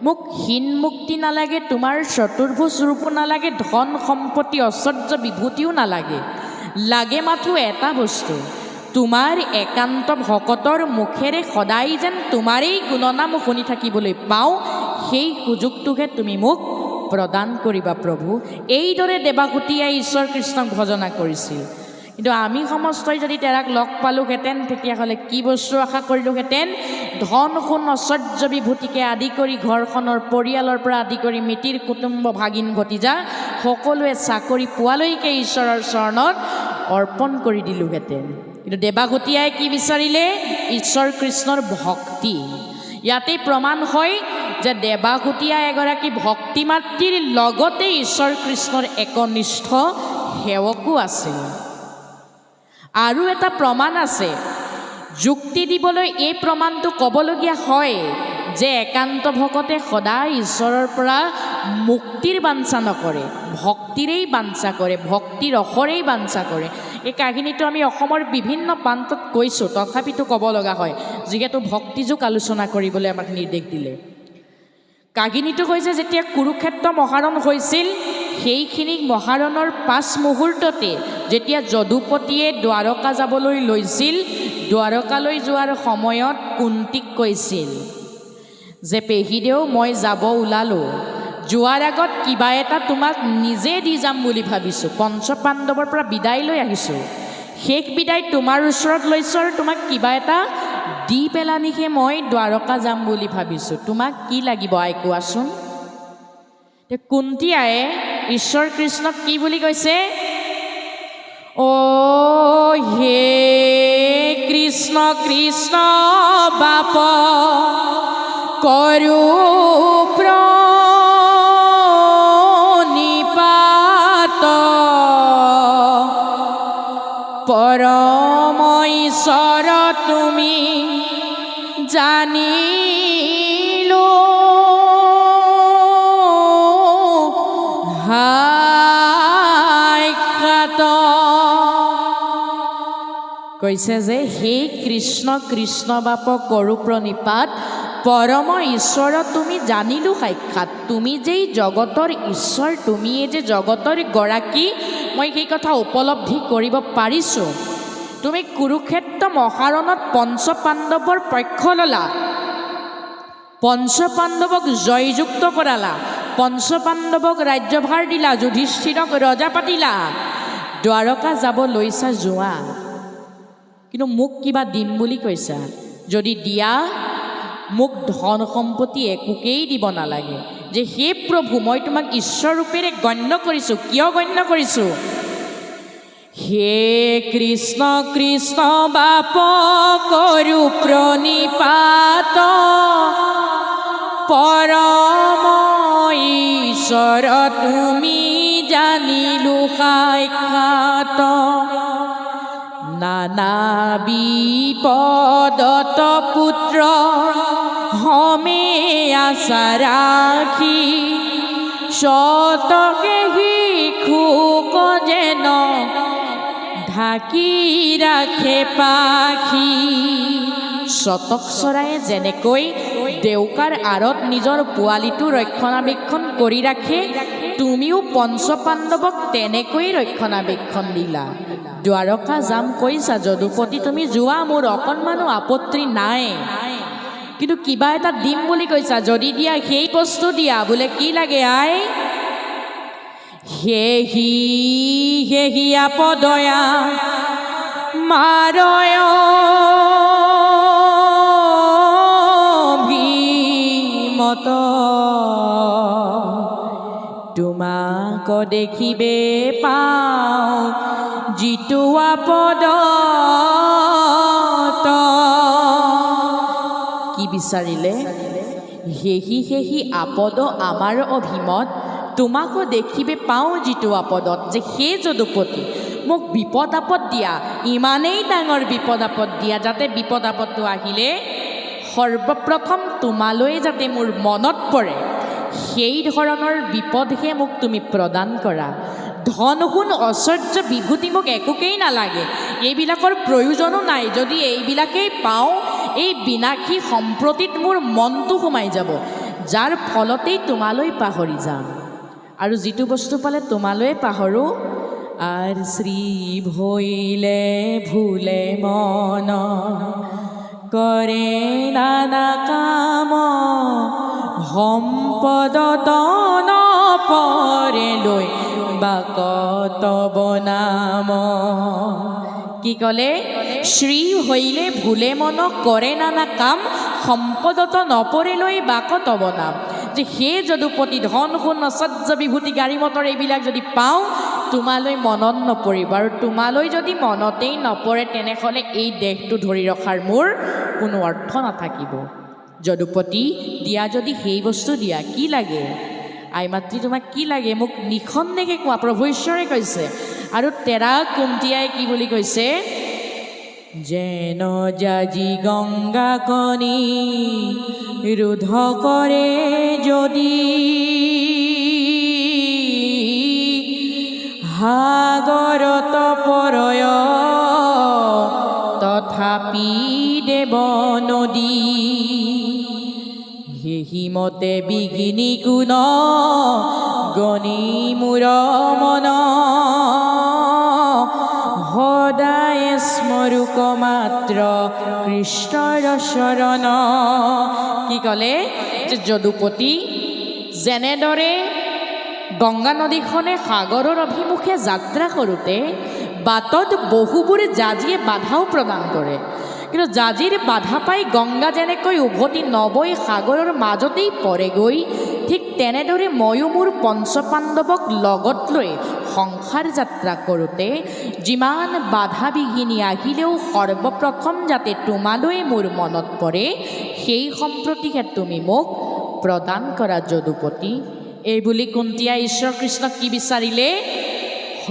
মোক হীন মুক্তি নালাগে, তোমাৰ চতুৰ্ভুজ ৰূপ নালাগে, ধন সম্পত্তি ঐশ্বৰ্য বিভূতিও নালাগে। লাগে মাথো এটা বস্তু, তোমাৰ একান্ত ভকতৰ মুখেৰে সদায় যেন তোমাৰেই গুণনাম শুনি থাকিবলৈ পাওঁ, সেই সুযোগটোহে তুমি মোক প্ৰদান কৰিবা প্ৰভু। এইদৰে দেৱাহুতিয়ে ঈশ্বৰ কৃষ্ণক ভজনা কৰিছিল। কিন্তু আমি সমস্তই যদি তেৰাক লগ পালোহেঁতেন, তেতিয়াহ'লে কি বস্তু আশা কৰিলোহেঁতেন? ধন সোণ ঐশ্বৰ্য বিভূতিকে আদি কৰি ঘৰখনৰ পৰিয়ালৰ পৰা আদি কৰি মিতিৰ কুটুম্ব ভাগিন ভতিজা সকলোৱে চাকৰি পোৱালৈকে ঈশ্বৰৰ চৰণত অৰ্পণ কৰি দিলোহেঁতেন। কিন্তু দেৱাহুতিয়ে কি বিচাৰিলে? ঈশ্বৰ কৃষ্ণৰ ভক্তি। ইয়াতে প্ৰমাণ হয় যে দেৱাহুতিয়ে এগৰাকী ভক্তি মাতৃৰ লগতে ঈশ্বৰ কৃষ্ণৰ একনিষ্ঠ সেৱকো আছিল। আৰু এটা প্ৰমাণ আছে, যুক্তি দিবলৈ এই প্ৰমাণটো ক'বলগীয়া হয় যে একান্ত ভকতে সদায় ঈশ্বৰৰ পৰা মুক্তিৰ বাঞ্ছা নকৰে, ভক্তিৰেই বাঞ্ছা কৰে, ভক্তিৰ ৰসৰেই বাঞ্ছা কৰে। এই কাহিনীটো আমি অসমৰ বিভিন্ন প্ৰান্তত কৈছোঁ, তথাপিতো ক'ব লগা হয় যিহেতু ভক্তিযোগ আলোচনা কৰিবলৈ আমাক নিৰ্দেশ দিলে। কাহিনীটো হৈছে যেতিয়া কুৰুক্ষেত্ৰ মহাৰণ হৈছিল, সেইখিনি মহাৰণৰ পাছ মুহূৰ্ততে যেতিয়া যদুপতিয়ে দ্বাৰকা যাবলৈ লৈছিল, দ্বাৰকালৈ যোৱাৰ সময়ত কুন্তীক কৈছিল যে পেহীদেউ মই যাব ওলালোঁ, যোৱাৰ আগত কিবা এটা তোমাক নিজে দি যাম বুলি ভাবিছোঁ। পঞ্চপাণ্ডৱৰ পৰা বিদায় লৈ আহিছোঁ, শেষ বিদায় তোমাৰ ওচৰত লৈছোঁ আৰু তোমাক কিবা এটা দি পেলানিহে মই দ্বাৰকা যাম বুলি ভাবিছোঁ। তোমাক কি লাগিব আই কোৱাচোন? কুন্তী আয়ে ঈশ্বৰ কৃষ্ণক কি বুলি কৈছে? অ' হে কৃষ্ণ কৃষ্ণ বাপ কৰো প্ৰণিপাত, পৰম ঈশ্বৰ তুমি জানিলো সাক্ষাৎ। কৈছে যে হে কৃষ্ণ কৃষ্ণ বাপ কৰো প্ৰণিপাত, পৰম ঈশ্বৰ তুমি জানিলো সাক্ষাৎ। তুমি যেই জগতৰ ঈশ্বৰ, তুমিয়ে যে জগতৰ গৰাকী, মই সেই কথা উপলব্ধি কৰিব পাৰিছোঁ। তুমি কুৰুক্ষেত্ৰ মহাৰণত পঞ্চপাণ্ডৱৰ পক্ষ ল'লা, পঞ্চপাণ্ডৱক জয়যুক্ত কৰালা, পঞ্চপাণ্ডৱক ৰাজ্যভাৰ দিলা, যুধিষ্ঠিৰক ৰজা পাতিলা, দ্বাৰকা যাব লৈছা যোৱা, কিন্তু মোক কিবা দিম বুলি কৈছা। যদি দিয়া মোক ধন সম্পত্তি একোকেই দিব নালাগে। যে হে প্ৰভু মই তোমাক ঈশ্বৰ ৰূপেৰে গণ্য কৰিছোঁ। কিয় গণ্য কৰিছোঁ? হে কৃষ্ণ কৃষ্ণ বাপ কৰো প্ৰণিপাত, পৰম ঈশ্বৰ তুমি জানিলো সাক্ষাৎ। নানা বিপদত পুত্ৰ হমে আশা ৰাখি, শতকে শিশুক যেন ঢাকি ৰাখে পাখি। শতক চৰায়ে যেনেকৈ দেউকাৰ আঁৰত নিজৰ পোৱালিটো ৰক্ষণাবেক্ষণ কৰি ৰাখে, তুমিও পঞ্চপাণ্ডৱক তেনেকৈ ৰক্ষণাবেক্ষণ দিলা। দ্বাৰকা যাম কৈছা যদুপতি, তুমি যোৱা, মোৰ অকণমানো আপত্তি নাই, কিন্তু কিবা এটা দিম বুলি কৈছা, যদি দিয়া সেই বস্তু দিয়া। বোলে কি লাগে আই? হেহি হেহি আপদয়া মাৰয় ভীমত, তোমাক দেখিবে পাওঁ যিটো আপদত। কি বিচাৰিলে? হেহি হেহি আপদ আমাৰ অভিমত, তোমাকো দেখিবে পাওঁ যিটো আপদত। যে সেই যদুপতি মোক বিপদ আপদ দিয়া, ইমানেই ডাঙৰ বিপদ আপদ দিয়া যাতে বিপদ আপদটো আহিলে সৰ্বপ্ৰথম তোমালৈ যাতে মোৰ মনত পৰে, সেই ধৰণৰ বিপদহে মোক তুমি প্ৰদান কৰা। ধন সোণ ঐশ্বৰ্য বিভূতি মোক একোকেই নালাগে, এইবিলাকৰ প্ৰয়োজনো নাই। যদি এইবিলাকেই পাওঁ, এই বিনাশী সম্প্ৰতিত মোৰ মনটো সোমাই যাব। যাৰ ফলতেই তোমালৈ পাহৰি যাম আৰু যিটো বস্তু পালে তোমালৈ পাহৰোঁ আর শ্রী ভইলে ভুলে মন করে নানা কাম সম্পদ তন পরে লৈ বাকত বনাম কি কলে শ্রী হইলে ভুলে মন করে নানা কাম সম্পদত নপৰে লৈ বাকত বনাম যে হে যদুপতি ধন সোণ ঐশ্বৰ্য বিভূতি গাড়ী মটৰ এইবিলাক যদি পাওঁ তোমালৈ মনত নপৰিব আৰু তোমালৈ যদি মনতেই নপৰে তেনেহ'লে এই দেহটো ধৰি ৰখাৰ মোৰ কোনো অৰ্থ নাথাকিব যদুপতি দিয়া যদি সেই বস্তু দিয়া কি লাগে আই মাতৃ তোমাক কি লাগে মোক নিখন্দেকে কোৱা প্ৰভু ঈশ্বৰে কৈছে আৰু তেৰা কুন্তিয়াই কি বুলি কৈছে যেন যাজি গংগা কণী ৰোধ কৰে যদি সাগৰত পৰয় তথাপি দেৱ নদী সেহিমতে বিঘিনি কোন গণি মূৰ মন সদায় স্মৰুক মাত্ৰ কৃষ্ণৰ শৰণ কি ক'লে যে যদুপতি যেনেদৰে গংগা নদীখনে সাগৰৰ অভিমুখে যাত্ৰা কৰোঁতে বাটত বহুবোৰ জাজিয়ে বাধাও প্ৰদান কৰে কিন্তু জাজিৰ বাধা পাই গংগা যেনেকৈ উভতি নবৈ সাগৰৰ মাজতেই পৰেগৈ ঠিক তেনেদৰে ময়ো মোৰ পঞ্চপাণ্ডৱক লগত লৈ সংসাৰ যাত্ৰা কৰোঁতে যিমান বাধা বিঘিনি আহিলেও সৰ্বপ্ৰথম যাতে তোমালৈ মোৰ মনত পৰে সেই সম্প্ৰতিহে তুমি মোক প্ৰদান কৰা যদুপতি এই বুলি কুন্তিয়াই ঈশ্বৰ কৃষ্ণক কি বিচাৰিলে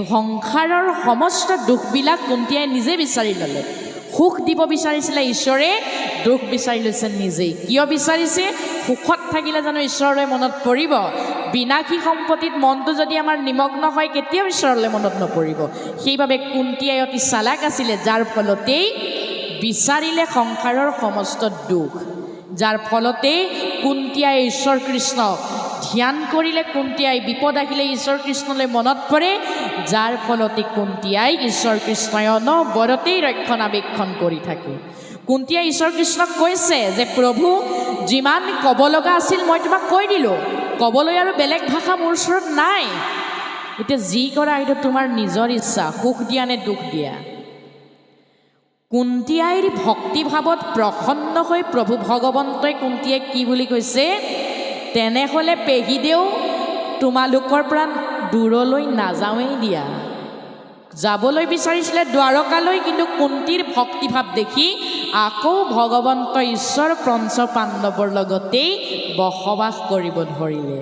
সংসাৰৰ সমস্ত দুখবিলাক কুন্তিয়াই নিজে বিচাৰি ল'লে সুখ দিব বিচাৰিছিলে ঈশ্বৰে দুখ বিচাৰি লৈছে নিজেই কিয় বিচাৰিছে সুখত থাকিলে জানো ঈশ্বৰলৈ মনত পৰিব বিনাশী সম্পত্তিত মনটো যদি আমাৰ নিমগ্ন হয় কেতিয়াও ঈশ্বৰলৈ মনত নপৰিব সেইবাবে কুন্তিয়াই অতি চালাক আছিলে যাৰ ফলতেই বিচাৰিলে সংসাৰৰ সমস্ত দুখ যাৰ ফলতে কুন্তিয়াই ঈশ্বৰ কৃষ্ণক ধ্যান কৰিলে কুন্তিয়াই বিপদ আহিলে ঈশ্বৰ কৃষ্ণলৈ মনত পৰে যাৰ ফলতে কুন্তিয়াই ঈশ্বৰ কৃষ্ণই অনবৰতেই ৰক্ষণাবেক্ষণ কৰি থাকে কুন্তিয়াই ঈশ্বৰ কৃষ্ণক কৈছে যে প্ৰভু যিমান ক'ব লগা আছিল মই তোমাক কৈ দিলোঁ ক'বলৈ আৰু বেলেগ ভাষা মোৰ ওচৰত নাই এতিয়া যি কৰা এইটো তোমাৰ নিজৰ ইচ্ছা সুখ দিয়া নে দুখ দিয়া কুন্তিয়াইৰ ভক্তিভাৱত প্ৰসন্ন হৈ প্ৰভু ভগৱন্তই কুন্তিয়াই কি বুলি কৈছে তেনেহ'লে পেহীদেউ তোমালোকৰ পৰা দূৰলৈ নাযাওঁৱেই দিয়া যাবলৈ বিচাৰিছিলে দ্বাৰকালৈ কিন্তু কুন্তীৰ ভক্তিভাৱ দেখি আকৌ ভগৱন্ত ঈশ্বৰ পঞ্চপাণ্ডৱৰ লগতেই বসবাস কৰিব ধৰিলে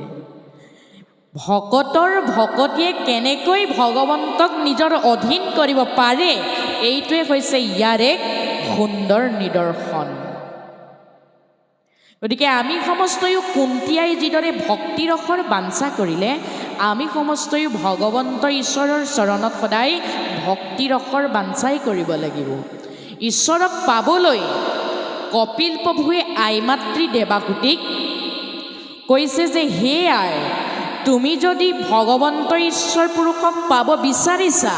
ভকতৰ ভকতীয়ে কেনেকৈ ভগৱন্তক নিজৰ অধীন কৰিব পাৰে এইটোৱে হৈছে ইয়াৰ এক সুন্দৰ নিদৰ্শন গতিকে আমি সমস্তয়ো কুন্তিয়াই যিদৰে ভক্তিৰসৰ বাঞ্ছা কৰিলে আমি সমস্তয়ো ভগৱন্ত ঈশ্বৰৰ চৰণত সদায় ভক্তিৰসৰ বাঞ্ছাই কৰিব লাগিব ঈশ্বৰক পাবলৈ কপিল প্ৰভুৱে আই মাতৃ দেৱাহুতিক কৈছে যে হে আই তুমি যদি ভগৱন্ত ঈশ্বৰ পুৰুষক পাব বিচাৰিছা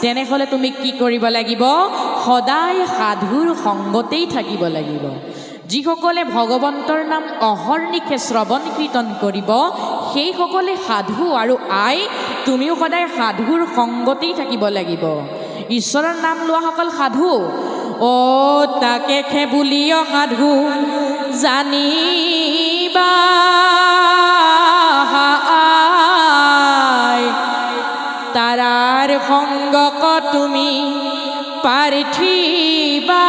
তেনেহ'লে তুমি কি কৰিব লাগিব সদায় সাধুৰ সংগতেই থাকিব লাগিব যিসকলে ভগৱন্তৰ নাম অহৰ্নিশে শ্ৰৱণ কীৰ্তন কৰিব সেইসকলে সাধু আৰু আই তুমিও সদায় সাধুৰ সংগতেই থাকিব লাগিব ঈশ্বৰৰ নাম লোৱাসকল সাধু তাকে খে বুলিও সাধু জানিবা তাৰাৰ সংগক তুমি পাৰ্থিবা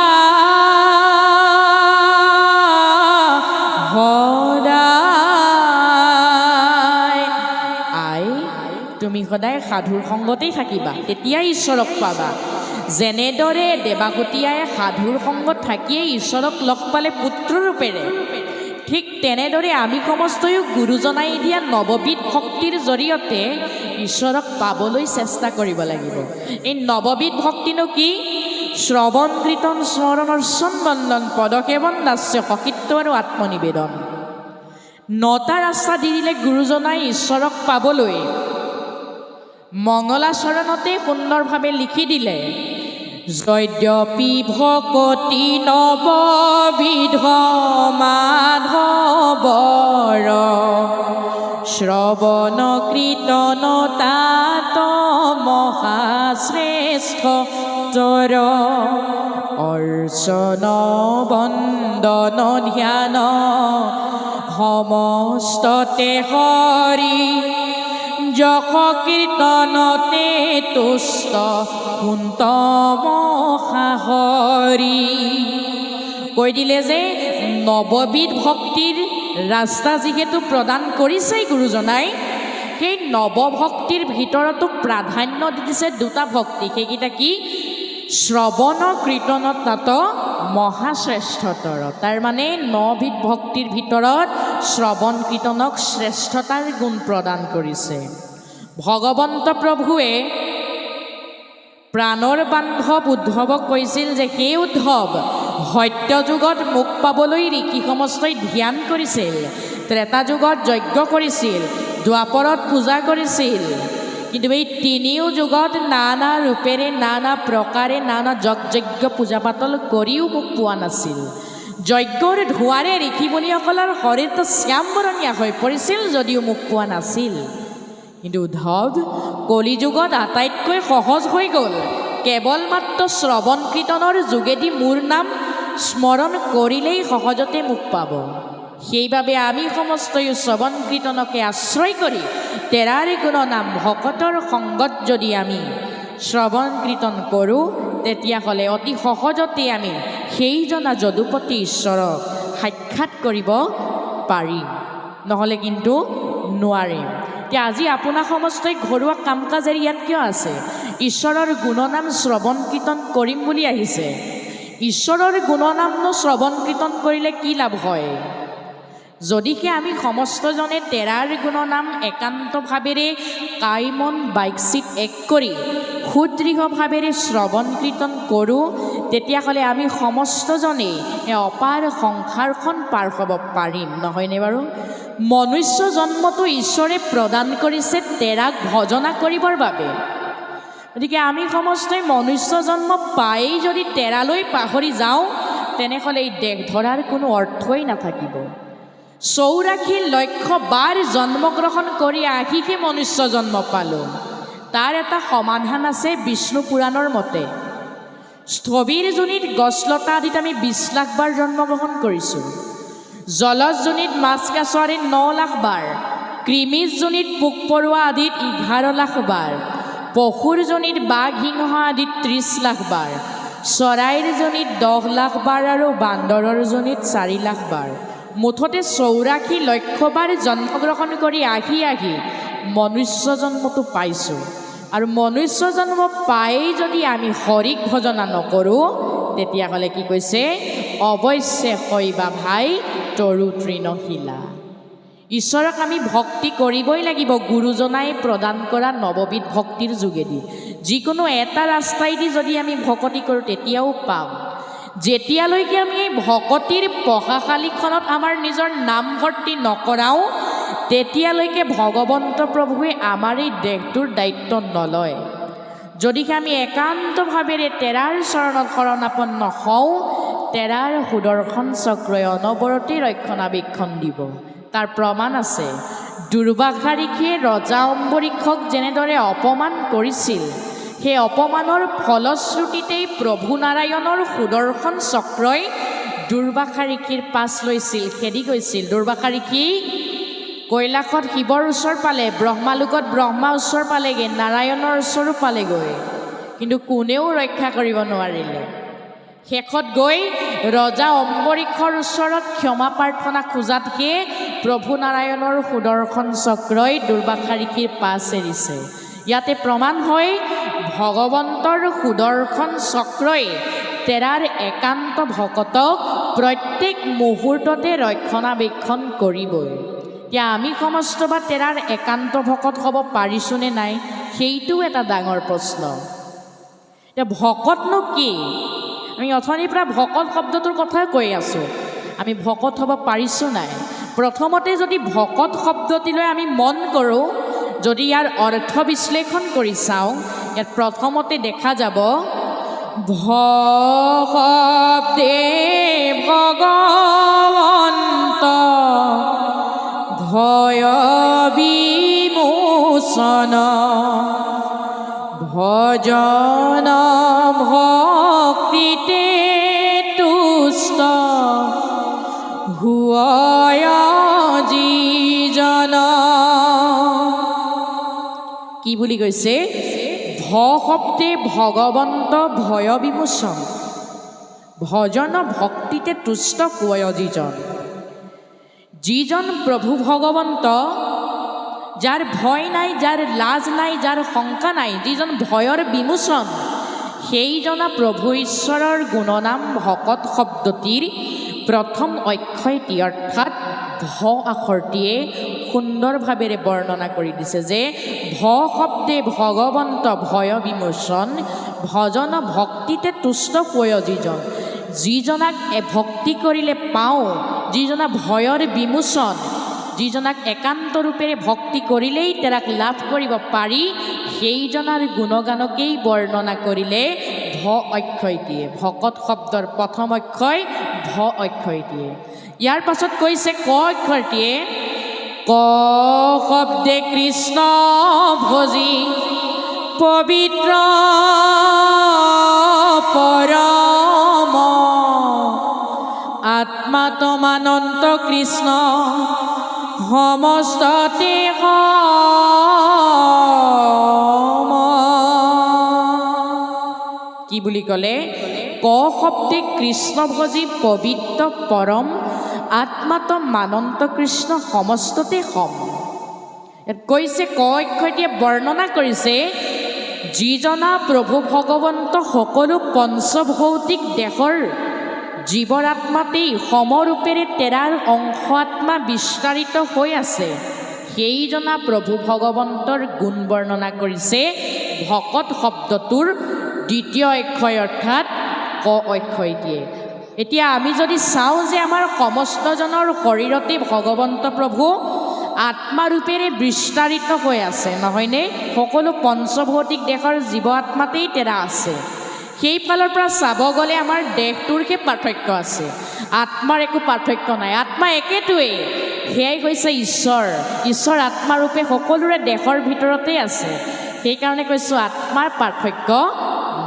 তুমি সদায় সাধুৰ সংগতেই থাকিবা তেতিয়াই ঈশ্বৰক পাবা যেনেদৰে দেৱাহুতিয়ে সাধুৰ সংগত থাকিয়েই ঈশ্বৰক লগ পালে পুত্ৰৰূপেৰে ঠিক তেনেদৰে আমি সমস্তয়ো গুৰুজনাই দিয়া নৱবিধ ভক্তিৰ জৰিয়তে ঈশ্বৰক পাবলৈ চেষ্টা কৰিব লাগিব এই নৱবিধ ভক্তিনো কি শ্ৰৱণ কীৰ্তন স্মৰণ অৰ্চন বন্দন পদসেৱন দাস্য সখিত্ব আৰু আত্মনিবেদন 9টা ৰাস্তা দি দিলে গুৰুজনাই ঈশ্বৰক পাবলৈ। মংগলাচৰণতে সুন্দৰভাৱে লিখি দিলে, যদ্যপি ভকতি নৱবিধ মাধৱৰ, শ্ৰৱণ কীৰ্তন তাত মহাশ্ৰেষ্ঠ তৰ, অৰ্চন বন্দন ধ্যান সমস্ততে হৰি, যশ কীৰ্তনতে তুষ্ট কুন্তম সাহৰি। কৈ দিলে যে নৱবিধ ভক্তিৰ ৰাস্তা যিহেতু প্ৰদান কৰিছেই গুৰুজনাই, সেই নৱভক্তিৰ ভিতৰতো প্ৰাধান্য দি দিছে 2টা ভক্তি। সেইকেইটা কি? শ্ৰৱণ কীৰ্তন তাত মহাশ্ৰেষ্ঠতৰ। তাৰমানে 9বিধ ভক্তিৰ ভিতৰত শ্ৰৱণ কীৰ্তনক শ্ৰেষ্ঠতাৰ গুণ প্ৰদান কৰিছে। ভগৱন্ত প্ৰভুৱে প্ৰাণৰ বান্ধৱ উদ্ধৱক কৈছিল যে সেই উদ্ধৱ, সত্য যুগত মোক পাবলৈ ঋষি সমস্তই ধ্যান কৰিছিল, ত্ৰেতা যুগত যজ্ঞ কৰিছিল, দ্বাপৰত পূজা কৰিছিল, কিন্তু এই 3 যুগত নানা ৰূপেৰে নানা প্ৰকাৰে নানা যজ্ঞ পূজা পাতল কৰিও মোক পোৱা নাছিল। যজ্ঞৰ ধোঁৱাৰে ঋষিমুনিসকলৰ শৰীৰটো শ্যামবৰণীয়া হৈ পৰিছিল যদিও মোক পোৱা নাছিল। কিন্তু উদ্ধৱ, কলিযুগত আটাইতকৈ সহজ হৈ গ'ল, কেৱল মাত্ৰ শ্ৰৱণ কীৰ্তনৰ যোগেদি মোৰ নাম স্মৰণ কৰিলেই সহজতে মোক পাব। সেইবাবে আমি সমস্তই শ্ৰৱণ কীৰ্তনকে আশ্ৰয় কৰি তেৰাৰ গুণ নাম ভকতৰ সংগত যদি আমি শ্ৰৱণ কীৰ্তন কৰোঁ, তেতিয়াহ'লে অতি সহজতে আমি সেইজনা যদুপতি ঈশ্বৰক সাক্ষাৎ কৰিব পাৰিম, নহ'লে কিন্তু নোৱাৰিম। এতিয়া আজি আপোনাৰ সমস্তই ঘৰুৱা কাম কাজেৰে ইয়াত কিয় আছে? ঈশ্বৰৰ গুণনাম শ্ৰৱণ কীৰ্তন কৰিম বুলি আহিছে। ঈশ্বৰৰ গুণনামনো শ্ৰৱণ কীৰ্তন কৰিলে কি লাভ হয়? যদিহে আমি সমস্তজনে তেৰাৰ গুণনাম একান্তভাৱেৰে কায় মন বাক্যিত এক কৰি সুদৃঢ়ভাৱেৰে শ্ৰৱণ কীৰ্তন কৰোঁ, তেতিয়াহ'লে আমি সমস্তজনেই অপাৰ সংসাৰখন পাৰ হ'ব পাৰিম, নহয়নে বাৰু? মনুষ্য জন্মটো ঈশ্বৰে প্ৰদান কৰিছে তেৰাক ভজনা কৰিবৰ বাবে। গতিকে আমি সমস্তই মনুষ্য জন্ম পায়েই যদি তেৰালৈ পাহৰি যাওঁ, তেনেহ'লে এই দেহ ধৰাৰ কোনো অৰ্থই নাথাকিব। 84 লক্ষ বাৰ জন্মগ্ৰহণ কৰি আহিহে মনুষ্য জন্ম পালোঁ। তাৰ এটা সমাধান আছে বিষ্ণু পুৰাণৰ মতে। স্থবিৰ যোনিত গছলতা আদিত আমি 20 লাখ বাৰ জন্মগ্ৰহণ কৰিছোঁ। জলজ যোনিত মাছ কাছ আদিত 9 লাখ বাৰ, কৃমিজ যোনিত পোক পৰুৱা আদিত 11 লাখ বাৰ, পশুৰ যোনিত বাঘ সিংহ আদিত 30 লাখ বাৰ, চৰাইৰ যোনিত 10 লাখ বাৰ আৰু বান্দৰৰ যোনিত 4 লাখ বাৰ, মুঠতে 84 লক্ষ বাৰ জন্মগ্ৰহণ কৰি আহি মনুষ্য জন্মটো পাইছোঁ। আৰু মনুষ্য জন্ম পায়েই যদি আমি হৰিক ভজনা নকৰোঁ, তেতিয়াহ'লে কি কৈছে? অৱশ্যে শৈবা ভাই তৰু তৃণশিলা। ঈশ্বৰক আমি ভক্তি কৰিবই লাগিব গুৰুজনাই প্ৰদান কৰা নৱবিধ ভক্তিৰ যোগেদি। যিকোনো এটা ৰাস্তাইদি যদি আমি ভকতি কৰোঁ তেতিয়াও পাম। যেতিয়ালৈকে আমি এই ভকতিৰ পঢ়াশালীখনত আমাৰ নিজৰ নামভৰ্তি নকৰাওঁ, তেতিয়ালৈকে ভগৱন্ত প্ৰভুৱে আমাৰ এই দেহটোৰ দায়িত্ব নলয়। যদিহে আমি একান্তভাৱেৰে তেৰাৰ চৰণত শৰণাপন্ন হওঁ, তেৰাৰ সুদৰ্শন চক্ৰই অনবৰতে ৰক্ষণাবেক্ষণ দিব। তাৰ প্ৰমাণ আছে। দুৰ্বাসা ঋষিয়ে ৰজা অম্বৰীষক যেনেদৰে অপমান কৰিছিল, সেই অপমানৰ ফলশ্ৰুতিতেই প্ৰভু নাৰায়ণৰ সুদৰ্শন চক্ৰই দুৰ্বাসা ঋষিৰ পাছ লৈছিল, খেদি গৈছিল। দুৰ্বাসা ঋষি কৈলাশত শিৱৰ ওচৰ পালে, ব্ৰহ্মালোকত ব্ৰহ্মা ওচৰ পালেগৈ, নাৰায়ণৰ ওচৰো পালেগৈ, কিন্তু কোনেও ৰক্ষা কৰিব নোৱাৰিলে। শেষত গৈ ৰজা অম্বৰীষৰ ওচৰত ক্ষমা প্ৰাৰ্থনা খোজাতহে প্ৰভু নাৰায়ণৰ সুদৰ্শন চক্ৰই দুৰ্বাসা ঋষিৰ পাছ এৰিছে। ইয়াতে প্ৰমাণ হয় ভগৱন্তৰ সুদৰ্শন চক্ৰই তেৰাৰ একান্ত ভকতক প্ৰত্যেক মুহূৰ্ততে ৰক্ষণাবেক্ষণ কৰিবই। এতিয়া আমি সমস্ত বা তেৰাৰ একান্ত ভকত হ'ব পাৰিছোঁনে নাই, সেইটোও এটা ডাঙৰ প্ৰশ্ন। এতিয়া ভকতনো কি? আমি অথনিৰ পৰা ভকত শব্দটোৰ কথা কৈ আছোঁ। আমি ভকত হ'ব পাৰিছোঁ নাই? প্ৰথমতে যদি ভকত শব্দটিলৈ আমি মন কৰোঁ, যদি ইয়াৰ অৰ্থ বিশ্লেষণ কৰি চাওঁ, ইয়াত প্ৰথমতে দেখা যাব ভকতে ভগৱন্ত ভয় বিমোচন ভজন ভক্তিতে তুষ্ট হুয় যিজন। কি বুলি কৈছে? ভ শব্দে ভগৱন্ত ভয় বিমোচন ভজন ভক্তিতে তুষ্ট হুয় যিজন। যিজন প্ৰভু ভগৱন্ত, যাৰ ভয় নাই, যাৰ লাজ নাই, যাৰ শংকা নাই, যিজন ভয়ৰ বিমোচন, সেইজনা প্ৰভু ঈশ্বৰৰ গুণনাম ভকত শব্দটিৰ প্ৰথম অক্ষয়টি অৰ্থাৎ ভ আখৰটিয়ে সুন্দৰভাৱেৰে বৰ্ণনা কৰি দিছে যে ভ শব্দে ভগৱন্ত ভয় বিমোচন ভজন ভক্তিতে তুষ্ট হুয় যিজন। যিজনাক ভক্তি কৰিলে পাওঁ, যিজনা ভয়ৰ বিমোচন, যিজনাক একান্ত ৰূপেৰে ভক্তি কৰিলেই তেৰাক লাভ কৰিব পাৰি, সেইজনাৰ গুণগানকেই বৰ্ণনা কৰিলে ভ অক্ষয়টিয়ে। ভকত শব্দৰ প্ৰথম অক্ষয় ভ অক্ষয়টিয়ে। ইয়াৰ পাছত কৈছে ক অক্ষৰটিয়ে, ক শব্দে কৃষ্ণ ভজি পবিত্ৰ পৰম আত্মাতমানন্ত কৃষ্ণ সমস্ততে সম। কি বুলি ক'লে? ক শব্দে কৃষ্ণ ভজি পবিত্ৰ পৰম আত্মাত মানন্ত কৃষ্ণ সমস্ততে সম। কৈছে ক অক্ষয়টিয়ে বৰ্ণনা কৰিছে যিজনা প্ৰভু ভগৱন্ত সকলো পঞ্চভৌতিক দেশৰ জীৱৰ আত্মাতেই সমৰূপেৰে তেৰাৰ অংশ আত্মা বিস্তাৰিত হৈ আছে, সেইজনা প্ৰভু ভগৱন্তৰ গুণ বৰ্ণনা কৰিছে ভকত শব্দটোৰ দ্বিতীয় অক্ষয় অৰ্থাৎ ক অক্ষয়টিয়ে। এতিয়া আমি যদি চাওঁ যে আমাৰ সমস্তজনৰ শৰীৰতে ভগৱন্ত প্ৰভু আত্মাৰূপেৰে বিস্তাৰিত হৈ আছে, নহয়নে? সকলো পঞ্চভৌতিক দেশৰ জীৱ আত্মাতেই তেৰা আছে। সেইফালৰ পৰা চাব গ'লে আমাৰ দেহটোৰহে পাৰ্থক্য আছে, আত্মাৰ একো পাৰ্থক্য নাই। আত্মা একেটোৱেই, সেয়াই হৈছে ঈশ্বৰ। ঈশ্বৰ আত্মাৰূপে সকলোৰে দেহৰ ভিতৰতে আছে। সেইকাৰণে কৈছোঁ আত্মাৰ পাৰ্থক্য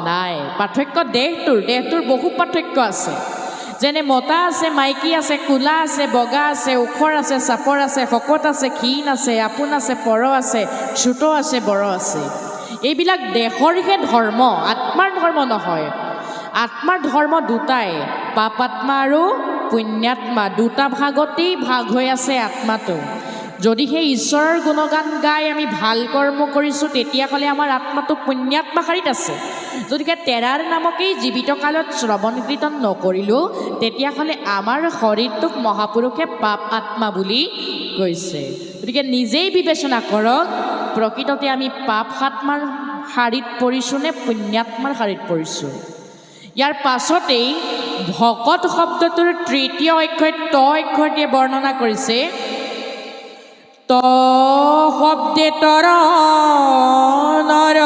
নাই। পাৰ্থক্য দেহটোৰ বহু পাৰ্থক্য আছে। যেনে মতা আছে, মাইকী আছে, কোলা আছে, বগা আছে, ওখৰ আছে, চাপৰ আছে, শকত আছে, ক্ষীণ আছে, আপোন আছে, পৰ আছে, চোট আছে, বৰ আছে। এইবিলাক দেহৰহে ধৰ্ম, আত্মাৰ ধৰ্ম নহয়। আত্মাৰ ধৰ্ম দুটাই, পাপ আত্মা আৰু পুণ্যাত্মা। দুটা ভাগতেই ভাগ হৈ আছে আত্মাটো। যদি সেই ঈশ্বৰৰ গুণগান গাই আমি ভাল কৰ্ম কৰিছোঁ, তেতিয়াহ'লে আমাৰ আত্মাটো পুণ্যাত্মা শাৰীত আছে। গতিকে তেৰাৰ নামকেই জীৱিত কালত শ্ৰৱণ কীৰ্তন নকৰিলোঁ, তেতিয়াহ'লে আমাৰ শৰীৰটোক মহাপুৰুষে পাপ আত্মা বুলি কৈছে। গতিকে নিজেই বিবেচনা কৰক, প্ৰকৃততে আমি পাপ আত্মাৰ শাৰীত পৰিছোঁ নে পুণ্যাত্মাৰ শাৰীত পৰিছোঁ? ইয়াৰ পাছতেই ভকত শব্দটোৰ তৃতীয় অক্ষয় ত অক্ষৰটিয়ে বৰ্ণনা কৰিছে ত শব্দে তৰ নৰ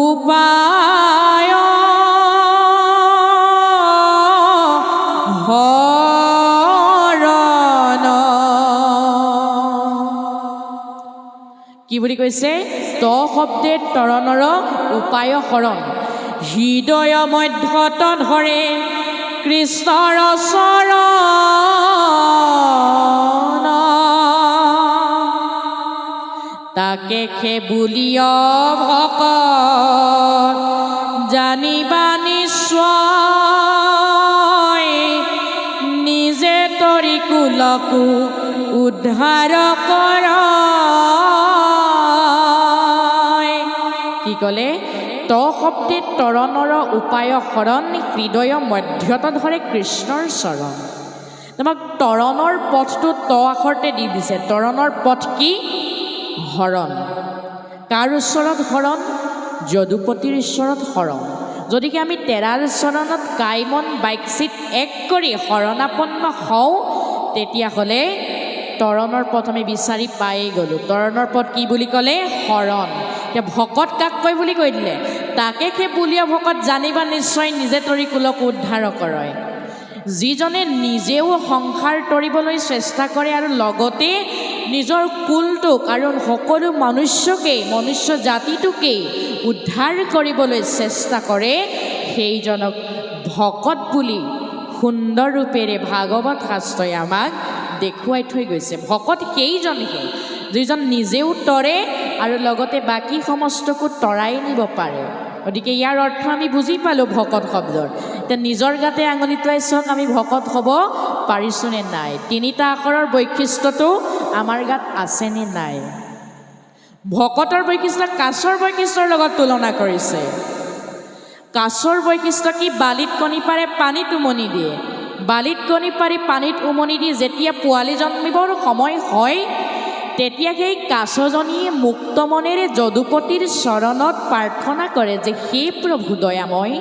উপায় হৰণ। কি বুলি কৈছে? ত শব্দে তৰণৰ উপায় হৰণ। হৃদয় মধ্যত ধৰে কৃষ্ণৰ চৰণ, তাকে খে বুলিয় ভকত জানিবা নিশ্চয়, নিজে তৰি কুলকু উদ্ধাৰ কৰ। কি ক'লে? ত শব্দে তৰণৰ উপায় হৰণ, হৃদয় মধ্যত ধৰে কৃষ্ণৰ চৰণ। তোমাক তৰণৰ পথটো ত আখৰতে দি দিছে। তৰণৰ পথ কি? হৰণ। কাৰ ওচৰত হৰণ? যদুপতিৰ ঈশ্বৰত হৰণ। যদিকে আমি তেৰাৰ চৰণত কাই মন বাইকচিত এক কৰি শৰণাপন্ন হওঁ, তেতিয়াহ'লে তৰণৰ পথ আমি বিচাৰি পায়েই গ'লোঁ। তৰণৰ পথ কি বুলি ক'লে? শৰণ। এতিয়া ভকত কাক কয় বুলি কৈ দিলে? তাকে সেই বুলিয়া ভকত জানিবা নিশ্চয় নিজে তৰি কুলক উদ্ধাৰ কৰে, যিজনে নিজেও সংসাৰ তৰিবলৈ চেষ্টা কৰে আৰু লগতে নিজৰ কুলটোক আৰু সকলো মনুষ্য জাতিটোকেই উদ্ধাৰ কৰিবলৈ চেষ্টা কৰে, সেইজনক ভকত বুলি সুন্দৰ ৰূপেৰে ভাগৱত শাস্ত্ৰই আমাক দেখুৱাই থৈ গৈছে। ভকত সেইজনহে যিজন নিজেও তৰে আৰু লগতে বাকী সমস্তকো তৰাই নিব পাৰে। গতিকে ইয়াৰ অৰ্থ আমি বুজি পালোঁ ভকত শব্দৰ। এতিয়া নিজৰ গাতে আঙুলি টোৱাই চাওক আমি ভকত হ'ব পাৰিছোঁনে নাই? তিনিটা আখৰৰ বৈশিষ্ট্যটো আমাৰ গাত আছেনে নাই? ভকতৰ বৈশিষ্ট্য কাছৰ বৈশিষ্ট্যৰ লগত তুলনা কৰিছে। কাছৰ বৈশিষ্ট্য কি? বালিত কণী পাৰে, পানীত উমনি দিয়ে। বালিত কণী পাৰি পানীত উমনি দি যেতিয়া পোৱালি জন্মিবৰ সময় হয়, তেতিয়া সেই কাছজনীয়ে মুক্ত মনেৰে যদুপতিৰ চৰণত প্ৰাৰ্থনা কৰে যে হে প্ৰভু দয়াময়,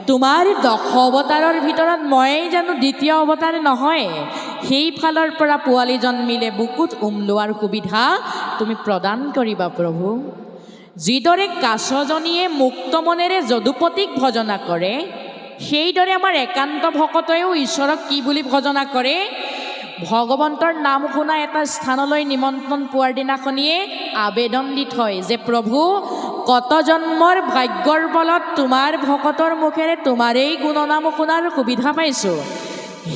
তোমাৰ 10 অৱতাৰৰ ভিতৰত ময়েই জানো দ্বিতীয় অৱতাৰ নহয়? সেইফালৰ পৰা পোৱালি জন্মিলে বুকুত লোৱাৰ সুবিধা তুমি প্ৰদান কৰিবা প্ৰভু। যিদৰে কাছজনীয়ে মুক্ত মনেৰে যদুপতিক ভজনা কৰে, সেইদৰে আমাৰ একান্ত ভকতেও ঈশ্বৰক কি বুলি ভজনা কৰে? ভগৱন্তৰ নাম শুনা এটা স্থানলৈ নিমন্ত্ৰণ পোৱাৰ দিনাখনিয়ে আবেদন দি থয় যে প্ৰভু, কত জন্মৰ ভাগ্যৰ বলত তোমাৰ ভকতৰ মুখেৰে তোমাৰেই গুণনাম শুনাৰ সুবিধা পাইছোঁ,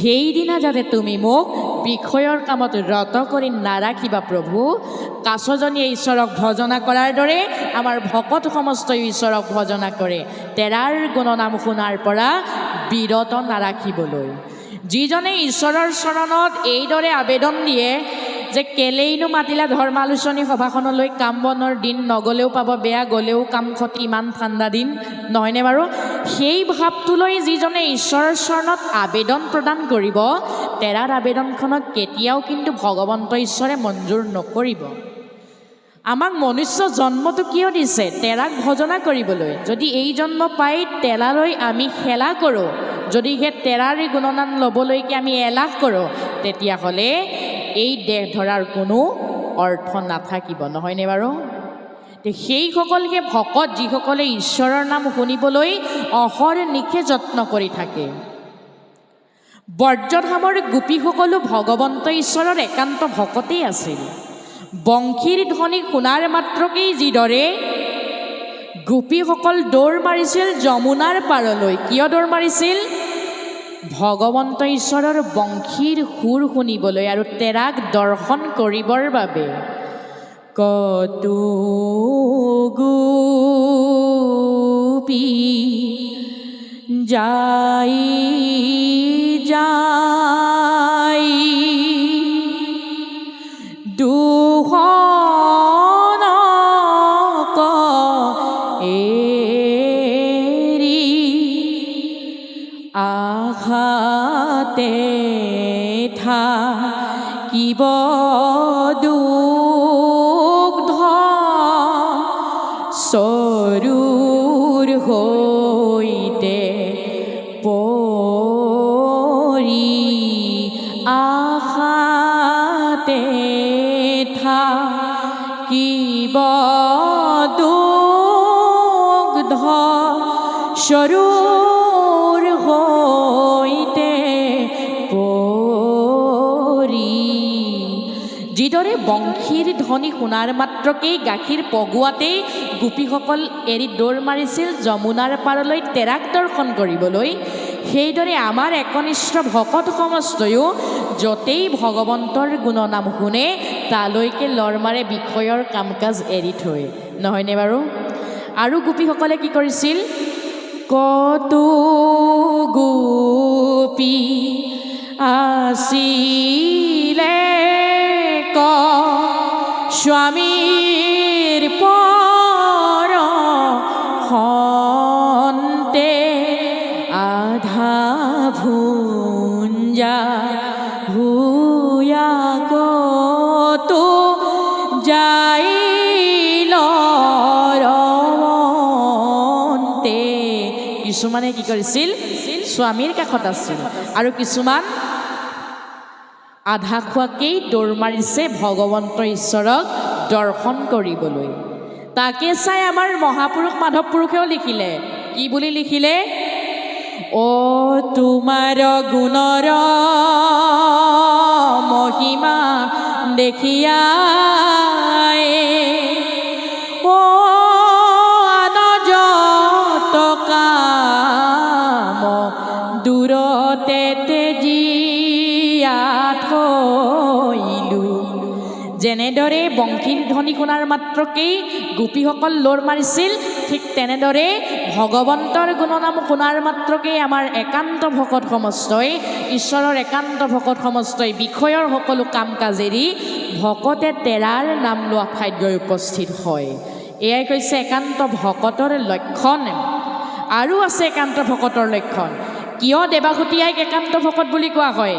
সেইদিনা যাতে তুমি মোক বিষয়ৰ কামত ৰত কৰি নাৰাখিবা প্ৰভু। কাছজনীয়ে ঈশ্বৰক ভজনা কৰাৰ দৰে আমাৰ ভকত সমস্তই ঈশ্বৰক ভজনা কৰে, তেৰাৰ গুণনাম শুনাৰ পৰা বিৰত নাৰাখিবলৈ। যিজনে ঈশ্বৰৰ চৰণত এইদৰে আবেদন দিয়ে যে কেলেইনো মাতিলা ধৰ্মালোচনী সভাখনলৈ, কাম বনৰ দিন নগ'লেও পাব বেয়া, গ'লেও কাম ক্ষতি, ইমান ঠাণ্ডা দিন নহয়নে বাৰু? সেই ভাৱটোলৈ যিজনে ঈশ্বৰৰ চৰণত আবেদন প্ৰদান কৰিব, তেৰাৰ আবেদনখনক কেতিয়াও কিন্তু ভগৱন্ত ঈশ্বৰে মঞ্জুৰ নকৰিব। আমাক মনুষ্য জন্মটো কিয় দিছে? তেৰাক ভজনা কৰিবলৈ। যদি এই জন্ম পাই তেলালৈ আমি খেলা কৰোঁ, যদিহে তেৰাৰ গুণনাম ল'বলৈকে আমি এলাহ কৰোঁ, তেতিয়াহ'লে এই দেহ ধৰাৰ কোনো অৰ্থ নাথাকিব, নহয়নে বাৰু? সেইসকলকে ভকত যিসকলে ঈশ্বৰৰ নাম শুনিবলৈ অহৰ্নিশে যত্ন কৰি থাকে। ব্ৰজধামৰ গোপীসকলো ভগৱন্ত ঈশ্বৰৰ একান্ত ভকতেই আছিল। বংশীৰ ধ্বনি শুনাৰ মাত্ৰকেই যিদৰে গোপীসকল দৌৰ মাৰিছিল যমুনাৰ পাৰলৈ। কিয় দৌৰ মাৰিছিল? ভগৱন্ত ঈশ্বৰৰ বংশীৰ সুৰ শুনিবলৈ আৰু তেৰাক দৰ্শন কৰিবৰ বাবে। কত গোপী যাই যাই দুখনক এৰি আঘাতে থাকিব দুগ্ধ চৰুৰ হৈতে পৰি আশাতে থাকিব দুগ্ধ চৰুৰ হৈতে পৰি। যিদৰে বংশীৰ ধ্বনি শুনাৰ মাত্ৰকেই গাখীৰ পগুৱাতেই গোপীসকল এৰি দৌৰ মাৰিছিল যমুনাৰ পাৰলৈ তেৰাক দৰ্শন কৰিবলৈ, সেইদৰে আমাৰ একনিষ্ঠ ভকত সমস্তয়ো য'তেই ভগৱন্তৰ গুণনাম শুনে তালৈকে লৰ মাৰে বিষয়ৰ কাম কাজ এৰি থৈ, নহয়নে বাৰু? আৰু গোপীসকলে কি কৰিছিল? কত গোপী আছিলে ক স্বামীৰ পৰ হন্তে আধা ভুঞ্জা ভূয়া কত যাই লৰন্তে। কিছুমানে কি কৰিছিল? স্বামীৰ কাষত আছিল, আধা খোৱাকেই দৌৰ মাৰিছে ভগৱন্ত ঈশ্বৰক দৰ্শন কৰিবলৈ। তাকে চাই আমাৰ মহাপুৰুষ মাধৱ পুৰুষেও লিখিলে, কি বুলি লিখিলে? অ তোমাৰ গুণৰ মহিমা দেখিয়াই ও আনজত কাম দূৰতে তেজিয়া থৈলো। যেনেদৰে বংশীৰ ধ্বনি শুনাৰ মাত্ৰকেই গোপীসকল লোৰ মাৰিছিল, ঠিক তেনেদৰে ভগৱন্তৰ গুণনাম শুনাৰ মাত্ৰকেই আমাৰ একান্ত ভকত সমস্তই, ঈশ্বৰৰ একান্ত ভকত সমস্তই বিষয়ৰ সকলো কাম কাজ এৰি ভকতে তেৰাৰ নাম লোৱা ঠাইত গৈ উপস্থিত হয়। এয়াই কৈছে একান্ত ভকতৰ লক্ষণ। আৰু আছে একান্ত ভকতৰ লক্ষণ। কিয় দেৱাহুতি আইক একান্ত ভকত বুলি কোৱা হয়?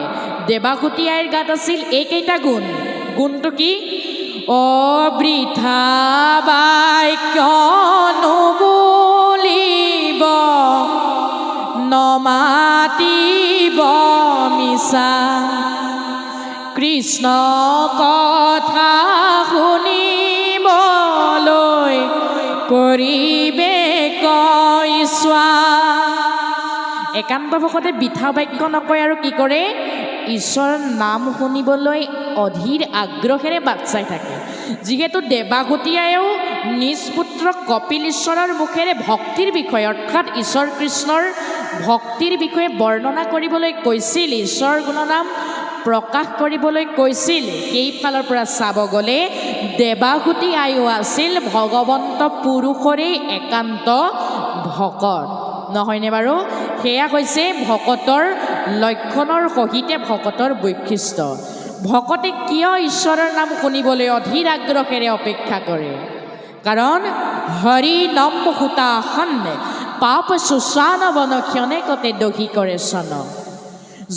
দেৱাহুতি আইৰ গাত আছিল এইকেইটা গুণ। গুণটো কি? অবৃথা বাক্য নুবুলিব, নমাতিব মিছা, কৃষ্ণ কথা শুনিবলৈ কৰিবে কৈছোৱা। একান্ত ভকতে বৃথা বাক্য নকয় আৰু কি কৰে? ঈশ্বৰৰ নাম শুনিবলৈ অধীৰ আগ্ৰহেৰে বাট চাই থাকে। যিহেতু দেৱাহুতি আইয়েও নিজ পুত্ৰ কপিল ঈশ্বৰৰ মুখেৰে ভক্তিৰ বিষয়ে অৰ্থাৎ ঈশ্বৰ কৃষ্ণৰ ভক্তিৰ বিষয়ে বৰ্ণনা কৰিবলৈ কৈছিল, ঈশ্বৰৰ গুণনাম প্ৰকাশ কৰিবলৈ কৈছিল। সেইফালৰ পৰা চাব গ'লে দেৱাহুতি আইও আছিল ভগৱন্ত পুৰুষৰে একান্ত ভকত, নহয়নে বাৰু? সেয়া হৈছে ভকতৰ লক্ষণৰ সহিতে ভকতৰ বৈশিষ্ট্য। ভকতে কিয় ঈশ্বৰৰ নাম শুনিবলৈ অধীৰ আগ্ৰহেৰে অপেক্ষা কৰে? কাৰণ হৰি নম হুতাসন পাপ সুচান বন ক্ষণে কতে দহি কৰে চন।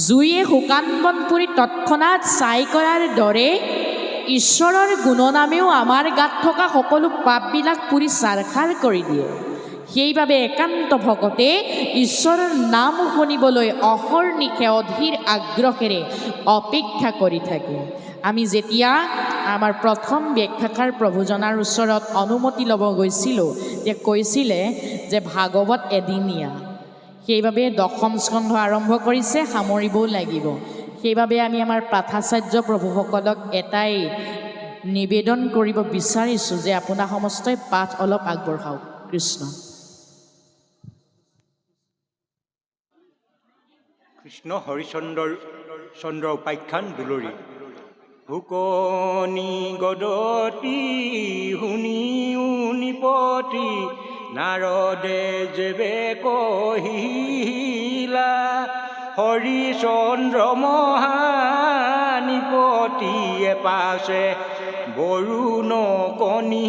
জুয়ে শুকান বন পুৰি তৎক্ষণাত ছাই কৰাৰ দৰে ঈশ্বৰৰ গুণনামেও আমাৰ গাত থকা সকলো পাপবিলাক পুৰি ছাৰখাৰ কৰি দিয়ে। সেইবাবে একান্ত ভকতে ঈশ্বৰৰ নাম শুনিবলৈ অহৰ্নিশে অধীৰ আগ্ৰহেৰে অপেক্ষা কৰি থাকে। আমি যেতিয়া আমাৰ প্ৰথম ব্যাখ্যাকাৰ প্ৰভুজনাৰ ওচৰত অনুমতি ল'ব গৈছিলোঁ, তেতিয়া কৈছিলে যে ভাগৱত এদিনীয়া, সেইবাবে দশম স্কন্ধ আৰম্ভ কৰিছে, সামৰিবও লাগিব। সেইবাবে আমি আমাৰ পাঠাচাৰ্য প্ৰভুসকলক এটাই নিবেদন কৰিব বিচাৰিছোঁ যে আপোনাৰ সমস্তই পাঠ অলপ আগবঢ়াওক। কৃষ্ণ কৃষ্ণ হৰিচন্দ্ৰ উপাখ্যান দুলৰি। হুকনি গদতি শুনিও নিপতি, নাৰদে যেবে কহিলা, হৰিচন্দ্ৰ মহানিপতিয়ে পাছে বৰুণ কণি